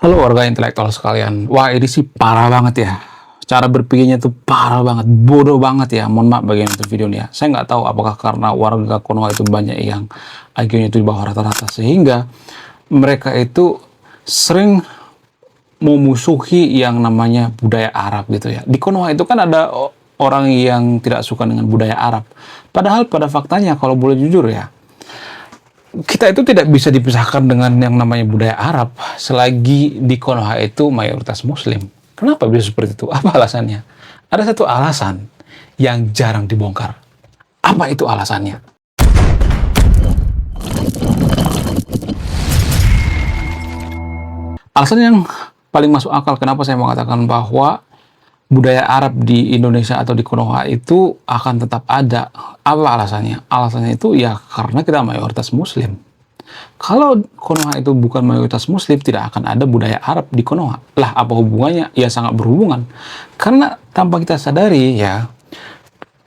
Halo warga intelektual sekalian. Wah, ini sih parah banget ya. Cara berpikirnya tuh parah banget, bodoh banget ya. Mohon maaf bagi yang nonton video ini ya. Saya nggak tahu apakah karena warga Konoha itu banyak yang IQ-nya itu di bawah rata-rata sehingga mereka itu sering memusuhi yang namanya budaya Arab gitu ya. Di Konoha itu kan ada orang yang tidak suka dengan budaya Arab. Padahal pada faktanya kalau boleh jujur ya, kita itu tidak bisa dipisahkan dengan yang namanya budaya Arab selagi di Konoha itu mayoritas Muslim. Kenapa bisa seperti itu? Apa alasannya? Ada satu alasan yang jarang dibongkar. Apa itu alasannya? Alasan yang paling masuk akal kenapa saya mengatakan bahwa budaya Arab di Indonesia atau di Konoha itu akan tetap ada. Apa alasannya? Alasannya itu ya karena kita mayoritas Muslim. Kalau Konoha itu bukan mayoritas Muslim, tidak akan ada budaya Arab di Konoha. Lah, apa hubungannya? Ya sangat berhubungan. Karena tanpa kita sadari ya,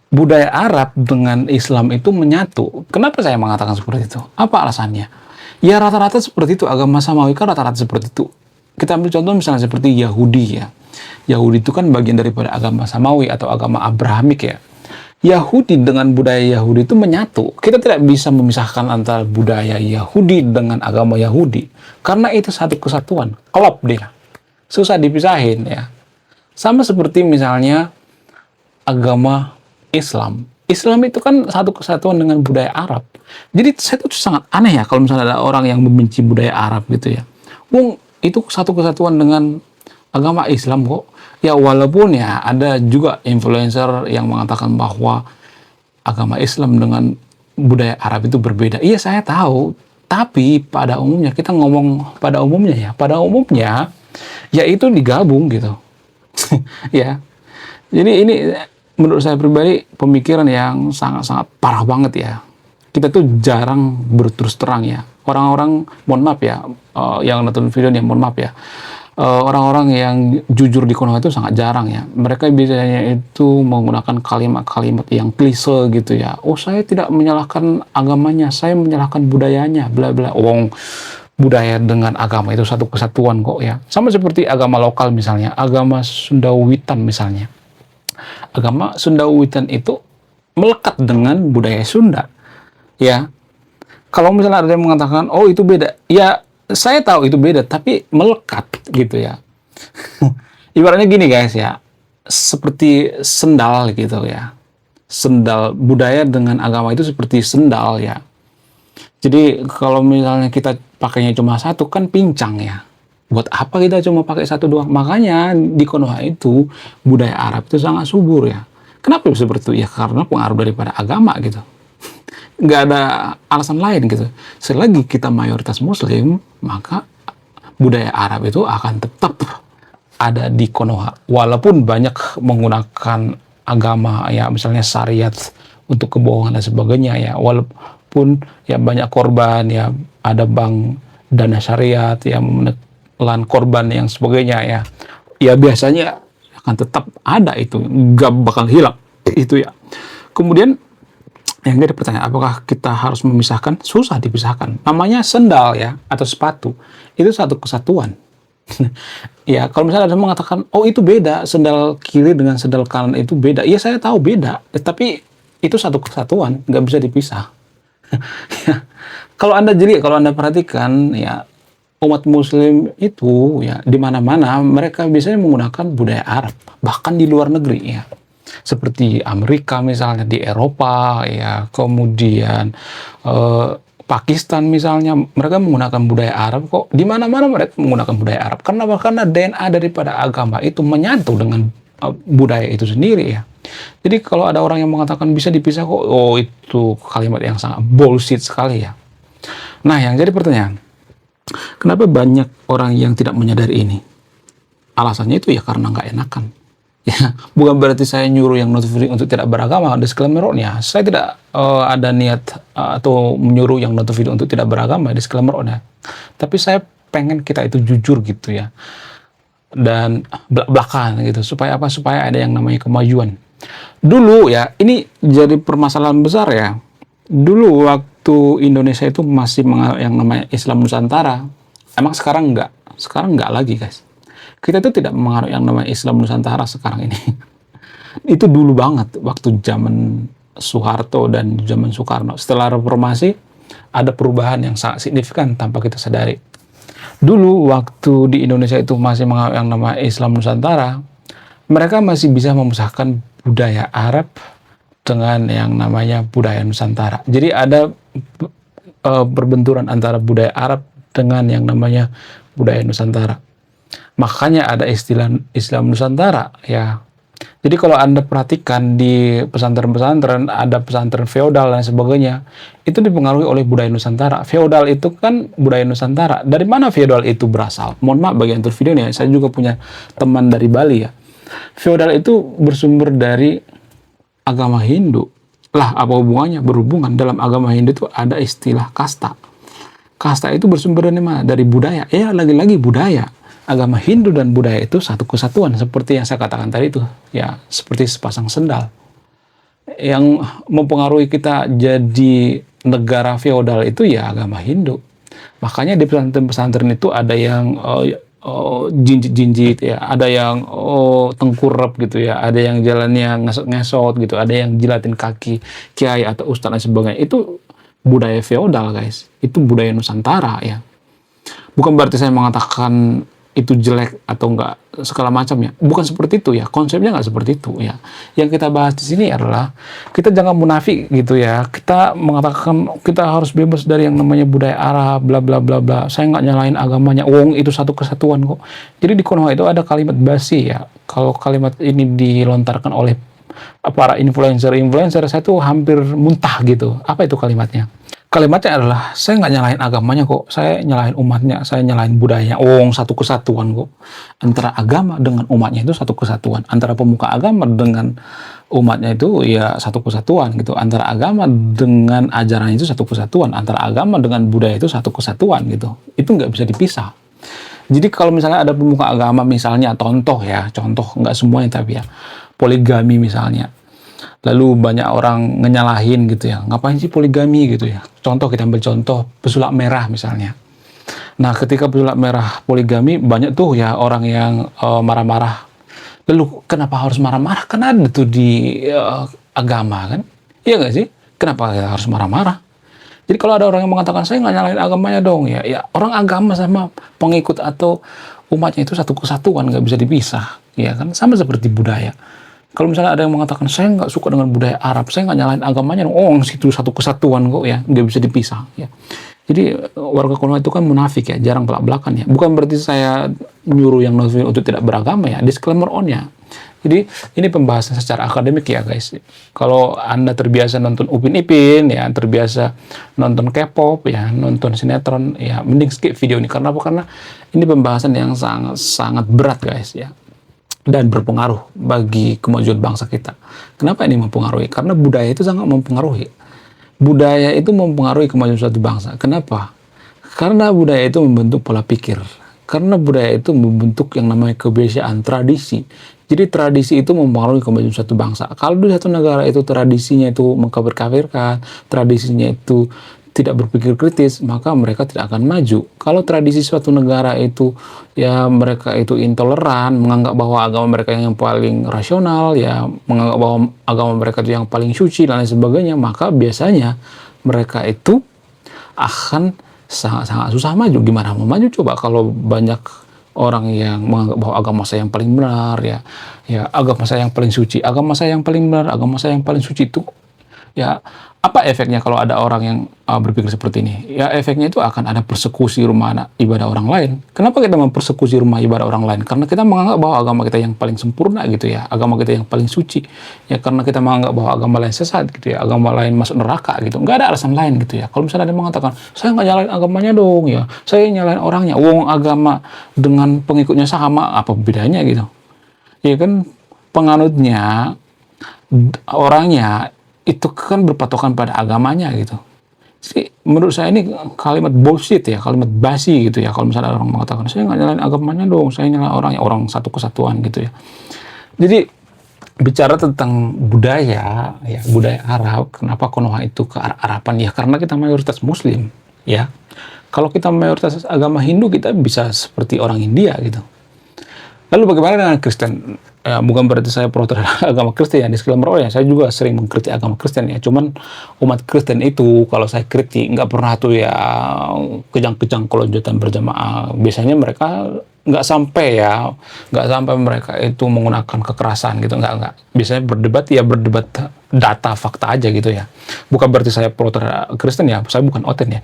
budaya Arab dengan Islam itu menyatu. Kenapa saya mengatakan seperti itu? Apa alasannya? Ya rata-rata seperti itu, agama Samawi kan rata-rata seperti itu. Kita ambil contoh misalnya seperti Yahudi ya. Yahudi itu kan bagian daripada agama Samawi atau agama Abrahamik ya. Yahudi dengan budaya Yahudi itu menyatu. Kita tidak bisa memisahkan antara budaya Yahudi dengan agama Yahudi. Karena itu satu kesatuan. Klop dia. Susah dipisahin ya. Sama seperti misalnya agama Islam. Islam itu kan satu kesatuan dengan budaya Arab. Jadi saya tuh sangat aneh ya kalau misalnya ada orang yang membenci budaya Arab gitu ya. Wong itu satu kesatuan dengan agama Islam kok. Ya walaupun ya ada juga influencer yang mengatakan bahwa agama Islam dengan budaya Arab itu berbeda. Iya saya tahu, tapi pada umumnya kita ngomong pada umumnya ya. Pada umumnya ya itu digabung gitu. Ya. Jadi ini menurut saya pribadi pemikiran yang sangat-sangat parah banget ya. Kita tuh jarang berterus terang ya. Orang-orang, mohon maaf ya, yang nonton video ini mohon maaf ya. Orang-orang yang jujur di Konoha itu sangat jarang ya. Mereka biasanya itu menggunakan kalimat-kalimat yang klise gitu ya. Oh, saya tidak menyalahkan agamanya, saya menyalahkan budayanya, bla bla. Wong budaya dengan agama itu satu kesatuan kok ya. Sama seperti agama lokal misalnya, agama Sundawitan misalnya. Agama Sundawitan itu melekat dengan budaya Sunda. Ya. Kalau misalnya ada yang mengatakan, oh itu beda. Ya, saya tahu itu beda, tapi melekat gitu ya. Ibaratnya gini guys ya, seperti sendal gitu ya. Sendal, budaya dengan agama itu seperti sendal ya. Jadi kalau misalnya kita pakainya cuma satu kan pincang ya. Buat apa kita cuma pakai satu doang? Makanya di Konoha itu budaya Arab itu sangat subur ya. Kenapa seperti itu? Ya karena pengaruh daripada agama gitu. Nggak ada alasan lain gitu. Selagi kita mayoritas Muslim, maka budaya Arab itu akan tetap ada di Konoha. Walaupun banyak menggunakan agama ya misalnya syariat untuk kebohongan dan sebagainya ya. Walaupun ya banyak korban ya, ada bank dana syariat yang menelan korban yang sebagainya ya. Ya biasanya akan tetap ada itu, nggak bakal hilang itu ya. Kemudian yang jadi pertanyaan, apakah kita harus memisahkan? Susah dipisahkan. Namanya sendal ya, atau sepatu. Itu satu kesatuan. Ya, kalau misalnya ada yang mengatakan, oh itu beda, sendal kiri dengan sendal kanan itu beda. Iya, saya tahu beda. Tapi itu satu kesatuan, nggak bisa dipisah. Ya. Kalau Anda jeli, kalau Anda perhatikan, ya umat Muslim itu ya di mana-mana mereka biasanya menggunakan budaya Arab, bahkan di luar negeri ya. Seperti Amerika misalnya, di Eropa ya, kemudian Pakistan misalnya, mereka menggunakan budaya Arab kok. Di mana-mana mereka menggunakan budaya Arab. Karena DNA daripada agama itu menyatu dengan budaya itu sendiri ya. Jadi kalau ada orang yang mengatakan bisa dipisah kok, oh itu kalimat yang sangat bullshit sekali ya. Nah, yang jadi pertanyaan, kenapa banyak orang yang tidak menyadari ini? Alasannya itu ya karena nggak enakan. Ya, bukan berarti saya nyuruh yang notifikasi untuk tidak beragama. Disclaimer-nya, saya tidak ada niat atau menyuruh yang notifikasi untuk tidak beragama. Disclaimer-nya, tapi saya pengen kita itu jujur gitu ya, dan belak-belakan gitu. Supaya apa? Supaya ada yang namanya kemajuan. Dulu ya, ini jadi permasalahan besar ya. Dulu waktu Indonesia itu masih yang namanya Islam Nusantara. Emang sekarang enggak? Sekarang nggak lagi, guys. Kita itu tidak menganut yang namanya Islam Nusantara sekarang ini. Itu dulu banget, waktu zaman Soeharto dan zaman Soekarno. Setelah reformasi, ada perubahan yang sangat signifikan tanpa kita sadari. Dulu waktu di Indonesia itu masih menganut yang namanya Islam Nusantara, mereka masih bisa memisahkan budaya Arab dengan yang namanya budaya Nusantara. Jadi ada perbenturan antara budaya Arab dengan yang namanya budaya Nusantara. Makanya ada istilah Islam Nusantara, ya. Jadi kalau Anda perhatikan di pesantren-pesantren, ada pesantren feodal dan sebagainya, itu dipengaruhi oleh budaya Nusantara. Feodal itu kan budaya Nusantara. Dari mana feodal itu berasal? Mohon maaf bagi yang video nih, saya juga punya teman dari Bali ya. Feodal itu bersumber dari agama Hindu. Lah, apa hubungannya? Berhubungan. Dalam agama Hindu itu ada istilah kasta. Kasta itu bersumber dari mana? Dari budaya. Ya, lagi-lagi budaya. Agama Hindu dan budaya itu satu kesatuan, seperti yang saya katakan tadi itu, ya, seperti sepasang sendal. Yang mempengaruhi kita jadi negara feodal itu ya agama Hindu. Makanya di pesantren-pesantren itu ada yang jinjit-jinjit, ya, ada yang tengkurap gitu ya, ada yang jalannya ngesot-ngesot gitu, ada yang jilatin kaki kiai atau ustadz dan sebagainya. Itu budaya feodal, guys. Itu budaya Nusantara, ya. Bukan berarti saya mengatakan itu jelek atau enggak segala macam, ya. Bukan seperti itu, ya. Konsepnya enggak seperti itu, ya. Yang kita bahas di sini adalah kita jangan munafik gitu ya. Kita mengatakan kita harus bebas dari yang namanya budaya Arab, bla bla bla bla. Saya nggak nyalain agamanya. Wong itu satu kesatuan kok. Jadi di Konoha itu ada kalimat basi, ya. Kalau kalimat ini dilontarkan oleh para influencer, saya tuh hampir muntah gitu. Apa itu kalimatnya? Kalimatnya adalah, saya nggak nyalahin agamanya kok, saya nyalahin umatnya, saya nyalahin budayanya. Satu kesatuan kok. Antara agama dengan umatnya itu satu kesatuan. Antara pemuka agama dengan umatnya itu ya satu kesatuan gitu. Antara agama dengan ajaran itu satu kesatuan. Antara agama dengan budaya itu satu kesatuan gitu. Itu nggak bisa dipisah. Jadi kalau misalnya ada pemuka agama misalnya, contoh nggak semuanya tapi ya, poligami misalnya. Lalu banyak orang ngenyalahin gitu ya, ngapain sih poligami gitu ya. Contoh, kita ambil contoh pesulap merah misalnya. Nah, ketika pesulap merah poligami, banyak tuh ya orang yang marah-marah. Lalu kenapa harus marah-marah? Kan ada tuh di agama kan? Iya nggak sih? Kenapa kita harus marah-marah? Jadi kalau ada orang yang mengatakan saya nggak nyalahin agamanya dong, ya orang agama sama pengikut atau umatnya itu satu kesatuan, nggak bisa dipisah, ya kan? Sama seperti budaya. Kalau misalnya ada yang mengatakan saya nggak suka dengan budaya Arab, saya nggak nyalain agamanya, situ satu kesatuan kok, ya, nggak bisa dipisah, ya. Jadi warga Konoha itu kan munafik, ya, jarang belak-belakan, ya. Bukan berarti saya nyuruh yang non-muslim untuk tidak beragama, ya, disclaimer on, ya. Jadi ini pembahasan secara akademik, ya guys. Kalau Anda terbiasa nonton Upin Ipin, ya, terbiasa nonton K-pop, ya, nonton sinetron, ya, mending skip video ini. Karena apa? Karena ini pembahasan yang sangat sangat berat, guys, ya, dan berpengaruh bagi kemajuan bangsa kita. Kenapa ini mempengaruhi? Karena budaya itu sangat mempengaruhi. Budaya itu mempengaruhi kemajuan suatu bangsa. Kenapa? Karena budaya itu membentuk pola pikir. Karena budaya itu membentuk yang namanya kebiasaan, tradisi. Jadi tradisi itu mempengaruhi kemajuan suatu bangsa. Kalau di satu negara itu tradisinya itu mengkafir-kafirkan, tradisinya itu tidak berpikir kritis, maka mereka tidak akan maju. Kalau tradisi suatu negara itu ya mereka itu intoleran, menganggap bahwa agama mereka yang paling rasional, ya menganggap bahwa agama mereka itu yang paling suci dan lain sebagainya, maka biasanya mereka itu akan sangat-sangat susah maju. Gimana mau maju coba kalau banyak orang yang menganggap bahwa agama saya yang paling benar, ya agama saya yang paling suci, agama saya yang paling benar, agama saya yang paling suci itu, ya apa efeknya kalau ada orang yang berpikir seperti ini? Ya efeknya itu akan ada persekusi rumah ibadah orang lain. Kenapa kita mempersekusi rumah ibadah orang lain? Karena kita menganggap bahwa agama kita yang paling sempurna gitu ya, agama kita yang paling suci. Ya karena kita menganggap bahwa agama lain sesat gitu ya, agama lain masuk neraka gitu. Nggak ada alasan lain gitu ya. Kalau misalnya ada yang mengatakan, saya nggak nyalain agamanya dong ya, saya nyalain orangnya. Agama dengan pengikutnya sama, apa bedanya gitu? Ya kan penganutnya, orangnya itu kan berpatokan pada agamanya gitu. Jadi menurut saya ini kalimat bullshit ya, kalimat basi gitu ya. Kalau misalnya orang mengatakan saya nggak nyalain agamanya dong, saya nyalain orangnya, orang satu kesatuan gitu ya. Jadi bicara tentang budaya, ya budaya Arab, kenapa Konoha itu ke Arapan ya? Karena kita mayoritas Muslim, ya. Kalau kita mayoritas agama Hindu, kita bisa seperti orang India gitu. Lalu bagaimana dengan Kristen? Ya, bukan berarti saya pro terhadap agama Kristen ya, disclaimer ya, saya juga sering mengkritik agama Kristen ya, cuman umat Kristen itu kalau saya kritik nggak pernah tuh ya kejang-kejang kalau kelanjutan berjamaah. Biasanya mereka nggak sampai mereka itu menggunakan kekerasan gitu, nggak. Biasanya berdebat ya berdebat data fakta aja gitu ya. Bukan berarti saya pro terhadap Kristen ya, saya bukan oten ya.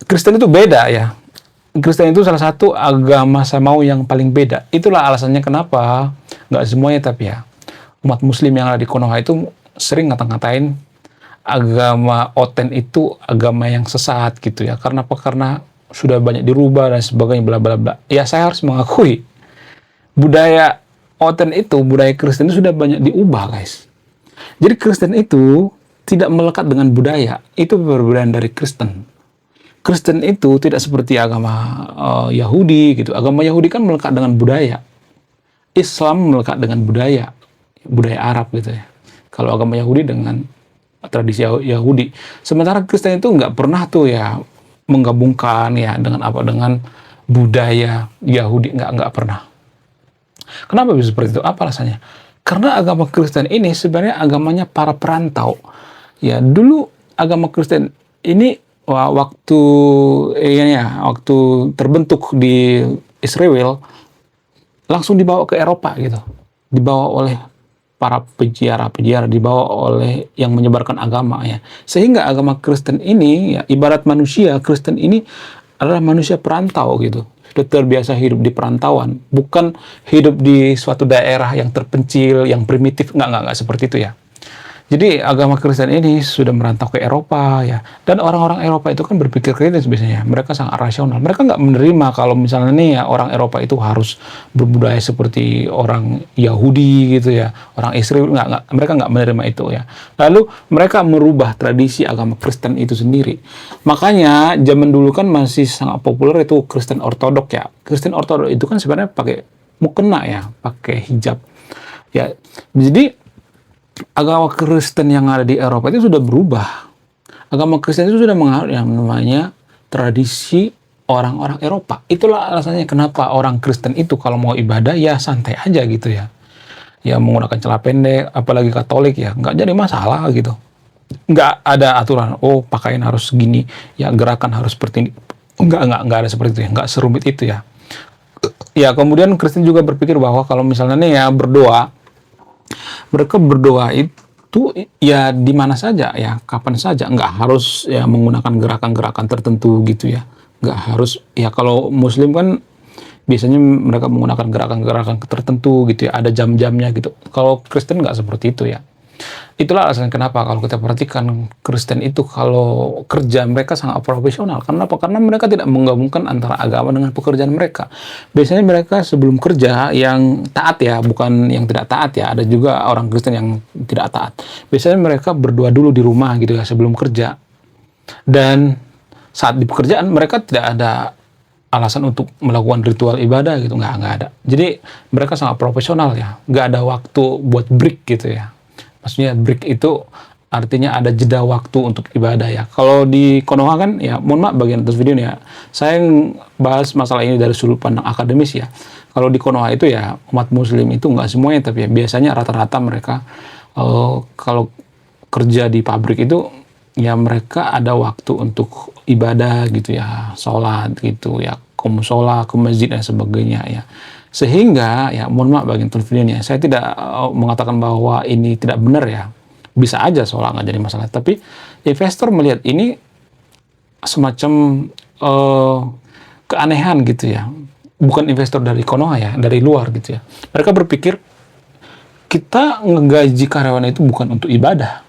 Kristen itu beda ya. Kristen itu salah satu agama saya mau yang paling beda. Itulah alasannya kenapa nggak semuanya tapi ya umat Muslim yang ada di Konoha itu sering ngata-ngatain agama Oten itu agama yang sesat gitu ya. Karena apa? Karena sudah banyak dirubah dan sebagainya bla bla bla. Ya saya harus mengakui budaya Oten itu, budaya Kristen itu sudah banyak diubah guys. Jadi Kristen itu tidak melekat dengan budaya. Itu perbedaan dari Kristen. Kristen itu tidak seperti agama Yahudi gitu. Agama Yahudi kan melekat dengan budaya. Islam melekat dengan budaya Arab gitu ya. Kalau agama Yahudi dengan tradisi Yahudi. Sementara Kristen itu nggak pernah tuh ya menggabungkan ya dengan budaya Yahudi, nggak pernah. Kenapa bisa seperti itu? Apa alasannya? Karena agama Kristen ini sebenarnya agamanya para perantau. Ya dulu agama Kristen ini waktu terbentuk di Israel langsung dibawa ke Eropa gitu, dibawa oleh para peziarah, dibawa oleh yang menyebarkan agama ya, sehingga agama Kristen ini ya ibarat manusia. Kristen ini adalah manusia perantau gitu, sudah terbiasa hidup di perantauan, bukan hidup di suatu daerah yang terpencil, yang primitif, nggak seperti itu ya. Jadi agama Kristen ini sudah merantau ke Eropa ya, dan orang-orang Eropa itu kan berpikir kritis biasanya, mereka sangat rasional, mereka nggak menerima kalau misalnya nih ya orang Eropa itu harus berbudaya seperti orang Yahudi gitu ya, orang Israel, mereka nggak menerima itu ya. Lalu mereka merubah tradisi agama Kristen itu sendiri. Makanya zaman dulu kan masih sangat populer itu Kristen Ortodok ya. Kristen Ortodok itu kan sebenarnya pakai mukena ya, pakai hijab ya. Jadi agama Kristen yang ada di Eropa itu sudah berubah. Agama Kristen itu sudah menganut yang namanya tradisi orang-orang Eropa. Itulah alasannya kenapa orang Kristen itu kalau mau ibadah ya santai aja gitu ya. Ya menggunakan celana pendek, apalagi Katolik ya, nggak jadi masalah gitu. Nggak ada aturan, oh pakaian harus gini, ya gerakan harus seperti ini. Nggak ada seperti itu ya, nggak serumit itu ya. Ya kemudian Kristen juga berpikir bahwa kalau misalnya nih ya berdoa, mereka berdoa itu ya di mana saja ya, kapan saja, nggak harus ya menggunakan gerakan-gerakan tertentu gitu ya, nggak harus ya. Kalau Muslim kan biasanya mereka menggunakan gerakan-gerakan tertentu gitu ya, ada jam-jamnya gitu. Kalau Kristen nggak seperti itu ya. Itulah alasan kenapa kalau kita perhatikan Kristen itu kalau kerja mereka sangat profesional. Kenapa? Karena mereka tidak menggabungkan antara agama dengan pekerjaan mereka. Biasanya mereka sebelum kerja yang taat ya, bukan yang tidak taat ya. Ada juga orang Kristen yang tidak taat. Biasanya mereka berdoa dulu di rumah gitu ya sebelum kerja. Dan saat di pekerjaan mereka tidak ada alasan untuk melakukan ritual ibadah gitu, nggak ada. Jadi mereka sangat profesional ya, nggak ada waktu buat break gitu ya. Maksudnya break itu artinya ada jeda waktu untuk ibadah ya. Kalau di Konoha kan ya, mohon maaf bagian atas video ya, saya bahas masalah ini dari sudut pandang akademis ya. Kalau di Konoha itu ya umat Muslim itu nggak semuanya, tapi ya biasanya rata-rata mereka kalau kerja di pabrik itu ya mereka ada waktu untuk ibadah gitu ya, sholat gitu ya, ke musola, ke masjid dan sebagainya ya. Sehingga ya mohon maaf bagian videonya, saya tidak mengatakan bahwa ini tidak benar ya, bisa aja sholat nggak jadi masalah, tapi investor melihat ini semacam keanehan gitu ya. Bukan investor dari Konoha ya, dari luar gitu ya, mereka berpikir kita ngegaji karyawan itu bukan untuk ibadah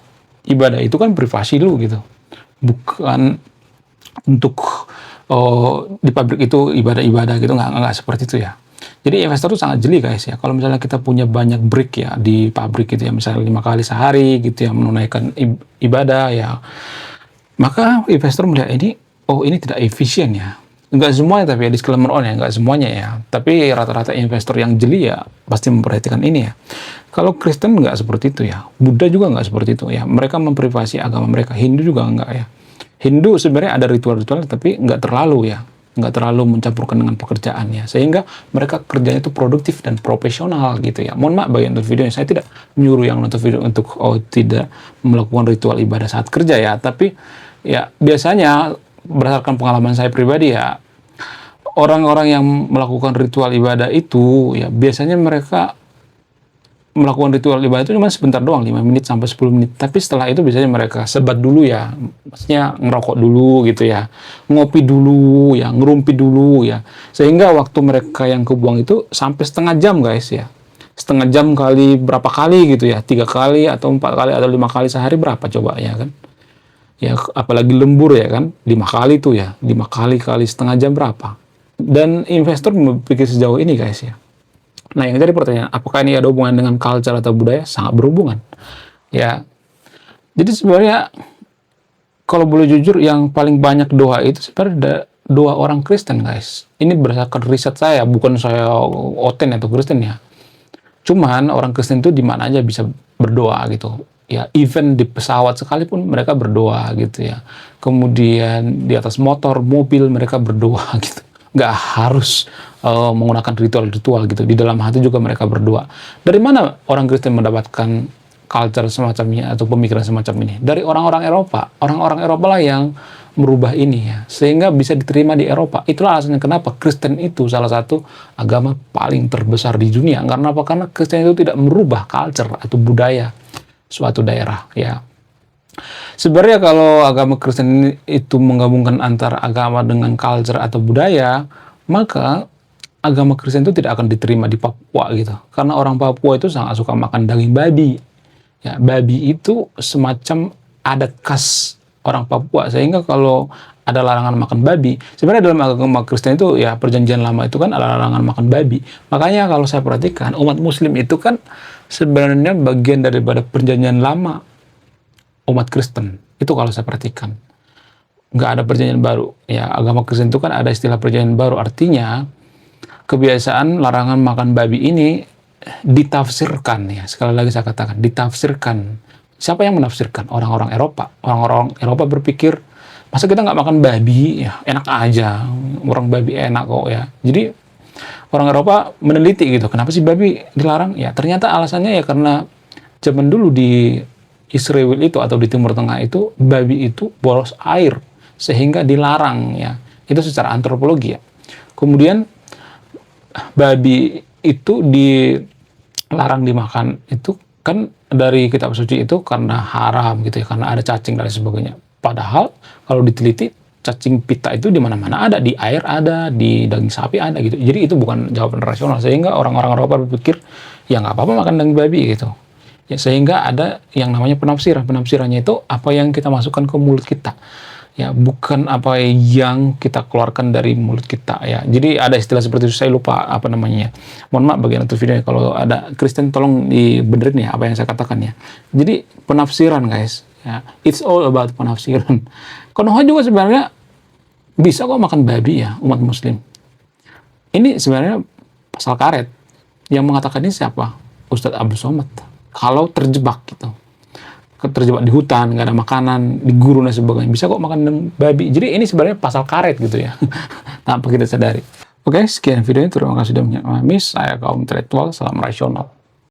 itu kan privasi lu gitu, bukan untuk di pabrik itu ibadah gitu, nggak seperti itu ya. Jadi investor itu sangat jeli guys ya. Kalau misalnya kita punya banyak break ya di pabrik gitu ya, misalnya 5 kali sehari gitu ya menunaikan ibadah ya, maka investor melihat ini, oh ini tidak efisien ya. Enggak semuanya tapi ya, disclaimer on ya, enggak semuanya ya. Tapi rata-rata investor yang jeli ya pasti memperhatikan ini ya. Kalau Kristen nggak seperti itu ya, Buddha juga nggak seperti itu ya. Mereka memprivasi agama mereka, Hindu juga nggak ya. Hindu sebenarnya ada ritual-ritual tapi nggak terlalu ya, nggak terlalu mencampurkan dengan pekerjaannya, sehingga mereka kerjanya itu produktif dan profesional gitu ya. Mohon maaf bagi yang nonton videonya, saya tidak menyuruh yang nonton video untuk tidak melakukan ritual ibadah saat kerja ya, tapi ya biasanya berdasarkan pengalaman saya pribadi ya, orang-orang yang melakukan ritual ibadah itu ya biasanya mereka melakukan ritual ibadah itu cuma sebentar doang, 5 menit sampai 10 menit. Tapi setelah itu biasanya mereka sebat dulu ya, maksudnya ngerokok dulu gitu ya, ngopi dulu ya, ngerumpi dulu ya. Sehingga waktu mereka yang kebuang itu sampai setengah jam guys ya. Setengah jam kali berapa kali gitu ya, 3 kali atau 4 kali atau 5 kali sehari berapa coba ya kan. Ya apalagi lembur ya kan, 5 kali tuh ya, 5 kali kali setengah jam berapa. Dan investor berpikir sejauh ini guys ya. Nah, yang jadi pertanyaan, apakah ini ada hubungan dengan culture atau budaya? Sangat berhubungan. Ya, jadi sebenarnya kalau boleh jujur, yang paling banyak doa itu sebenarnya doa orang Kristen, guys. Ini berdasarkan riset saya, bukan saya oten atau Kristen ya. Cuman orang Kristen itu di mana aja bisa berdoa gitu. Ya, even di pesawat sekalipun mereka berdoa gitu ya. Kemudian di atas motor, mobil mereka berdoa gitu. Nggak harus menggunakan ritual-ritual gitu. Di dalam hati juga mereka berdoa. Dari mana orang Kristen mendapatkan culture semacam ini atau pemikiran semacam ini? Dari orang-orang Eropa. Orang-orang Eropa lah yang merubah ini ya. Sehingga bisa diterima di Eropa. Itulah alasannya kenapa Kristen itu salah satu agama paling terbesar di dunia. Karena apa? Karena Kristen itu tidak merubah culture atau budaya suatu daerah ya. Sebenarnya kalau agama Kristen itu menggabungkan antara agama dengan culture atau budaya, maka agama Kristen itu tidak akan diterima di Papua gitu. Karena orang Papua itu sangat suka makan daging babi. Ya, babi itu semacam adat khas orang Papua. Sehingga kalau ada larangan makan babi, sebenarnya dalam agama Kristen itu ya perjanjian lama itu kan ada larangan makan babi. Makanya kalau saya perhatikan umat Muslim itu kan sebenarnya bagian daripada perjanjian lama umat Kristen. Itu kalau saya perhatikan. Nggak ada perjanjian baru. Ya, agama Kristen itu kan ada istilah perjanjian baru. Artinya, kebiasaan larangan makan babi ini ditafsirkan ya. Sekali lagi saya katakan, ditafsirkan. Siapa yang menafsirkan? Orang-orang Eropa. Orang-orang Eropa berpikir, masa kita nggak makan babi? Ya, enak aja. Orang babi enak kok ya. Jadi, orang Eropa meneliti gitu. Kenapa sih babi dilarang? Ya, ternyata alasannya ya karena zaman dulu di Israel itu atau di Timur Tengah itu babi itu boros air sehingga dilarang ya. Itu secara antropologi ya. Kemudian babi itu dilarang dimakan itu kan dari kitab suci itu karena haram gitu ya, karena ada cacing dan sebagainya. Padahal kalau diteliti cacing pita itu di mana-mana ada, di air ada, di daging sapi ada gitu. Jadi itu bukan jawaban rasional sehingga orang-orang Eropa berpikir ya nggak apa-apa makan daging babi gitu. Ya, sehingga ada yang namanya penafsiran. Penafsirannya itu apa yang kita masukkan ke mulut kita. Ya, bukan apa yang kita keluarkan dari mulut kita ya. Jadi ada istilah seperti itu, saya lupa apa namanya. Mohon maaf bagi yang nonton videonya, kalau ada Kristen tolong dibenerin ya apa yang saya katakan ya. Jadi penafsiran guys, ya. It's all about penafsiran. Konoha juga sebenarnya bisa kok makan babi ya, umat Muslim. Ini sebenarnya pasal karet. Yang mengatakan ini siapa? Ustadz Abdul Somad. Kalau terjebak gitu, terjebak di hutan, nggak ada makanan, di gurun dan sebagainya, bisa kok makan babi. Jadi ini sebenarnya pasal karet gitu ya, tanpa kita sadari. Oke, sekian videonya. Terima kasih sudah memahami. Saya kaum intelektual, salam rasional.